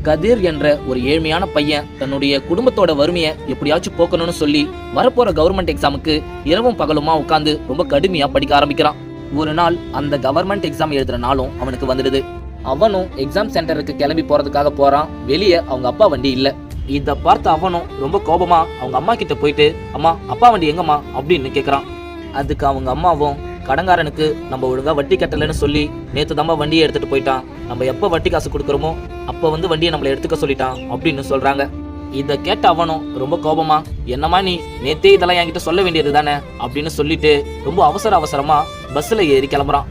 கதிர் என்ற ஒரு ஏழ்மையான பையன் தன்னுடைய குடும்பத்தோட வறுமையை எப்படியாச்சும் போக்கணும்னு சொல்லி வரப்போற கவர்மெண்ட் எக்ஸாமுக்கு இரவும் பகலுமா உட்காந்து ரொம்ப கடுமையா படிக்க ஆரம்பிக்கிறான். ஒரு நாள் அந்த கவர்மெண்ட் எக்ஸாம் எழுதுற நாளும் அவனுக்கு வந்துடுது. அவனும் எக்ஸாம் சென்டருக்கு கிளம்பி போறதுக்காக போறான். வெளியே அவங்க அப்பா வண்டி இல்ல. இத பார்த்த அவனும் ரொம்ப கோபமா அவங்க அம்மா கிட்ட போயிட்டு, அம்மா அப்பா வண்டி எங்கம்மா அப்படின்னு கேக்குறான். அதுக்கு அவங்க அம்மாவும், கடங்காரனுக்கு நம்ம ஒழுங்கா வட்டி கட்டலன்னு சொல்லி நேத்து தாம்மா வண்டியை எடுத்துட்டு போயிட்டான். நம்ம எப்ப வட்டி காசு கொடுக்குறோமோ அப்ப வண்டியை நம்மளை எடுத்துக்க சொல்லிட்டான் அப்படின்னு சொல்றாங்க. இத கேட்ட அவனும் ரொம்ப கோபமா, என்னமா நீ நேத்தே இதெல்லாம் என்கிட்ட சொல்ல வேண்டியது தானே அப்படின்னு சொல்லிட்டு ரொம்ப அவசரமா பஸ்ல ஏறி கிளம்புறான்.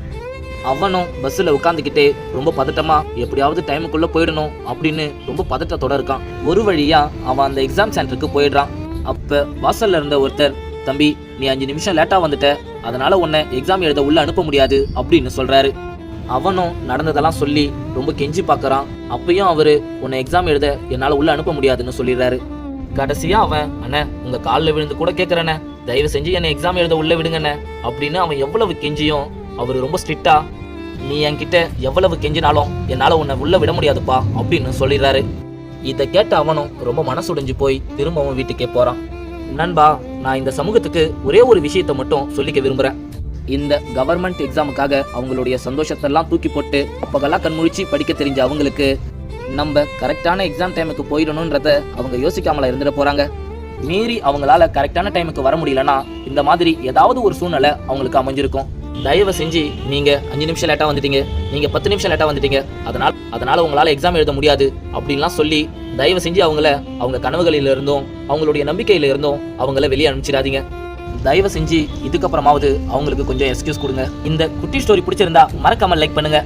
அவனும் பஸ்ல உட்காந்துக்கிட்டே ரொம்ப பதட்டமா எப்படியாவது டைமுக்குள்ள போயிடணும் அப்படின்னு ரொம்ப பதட்டத்தோட இருக்கான். ஒரு வழியா அவன் அந்த எக்ஸாம் சென்டருக்கு போயிடுறான். அப்ப வாசல்ல இருந்த ஒருத்தர், தம்பி நீ 5 நிமிஷம் லேட்டா வந்துட்ட, அதனால உன்னை எக்ஸாம் எழுத உள்ள அனுப்ப முடியாது அப்படின்னு சொல்றாரு. அவனும் நடந்ததெல்லாம் சொல்லி ரொம்ப கெஞ்சி பாக்குறான். அப்பயும் அவரு, உன்னை எக்ஸாம் எழுத என்னால உள்ள அனுப்ப முடியாதுன்னு சொல்லிடுறாரு. கடைசியா அவன், அண்ணே உங்க காலில் விழுந்து கூட கேட்கறேண்ணே, தயவு செஞ்சு என்னை எக்ஸாம் எழுத உள்ள விடுங்கண்ணே அப்படின்னு அவன் எவ்வளவு கெஞ்சியும் அவரு ரொம்ப ஸ்ட்ரிக்டா, நீ என்கிட்ட எவ்வளவு கெஞ்சினாலும் என்னால உன்னை உள்ள விட முடியாதுப்பா அப்படின்னு சொல்லிடுறாரு. இதை கேட்ட அவனும் ரொம்ப மனசுடைஞ்சு போய் திரும்பவும் வீட்டுக்கே போறான். நண்பா, நான் இந்த சமூகத்துக்கு ஒரே ஒரு விஷயத்தை மட்டும் சொல்லிக்க விரும்புறேன். இந்த கவர்மெண்ட் எக்ஸாமுக்காக அவங்களுடைய சந்தோஷத்தெல்லாம் தூக்கி போட்டு அப்பகெல்லாம் கண்முழிச்சு படிக்க தெரிஞ்ச அவங்களுக்கு நம்ம கரெக்டான எக்ஸாம் டைமுக்கு போயிடணுன்றத அவங்க யோசிக்காமல இருந்துட போறாங்க. மீறி அவங்களால கரெக்டான டைமுக்கு வர முடியலன்னா இந்த மாதிரி ஏதாவது ஒரு சூழ்நிலை அவங்களுக்கு அமைஞ்சிருக்கும். தயவு செஞ்சு நீங்க 5 நிமிஷம் லேட்டா வந்துட்டீங்க, நீங்க 10 நிமிஷம் லேட்டா வந்துட்டீங்க, அதனால உங்களால எக்ஸாம் எழுத முடியாது அப்படின்லாம் சொல்லி தயவு செஞ்சு அவங்க கனவுகளில இருந்தும் அவங்களுடைய நம்பிக்கையில இருந்தும் அவங்கள வெளியே அனுப்பிச்சிடாதீங்க. தயவு செஞ்சு இதுக்கப்புறமாவது அவங்களுக்கு கொஞ்சம் எக்ஸ்கியூஸ் கொடுங்க. இந்த குட்டி ஸ்டோரி பிடிச்சிருந்தா மறக்காம லைக் பண்ணுங்க.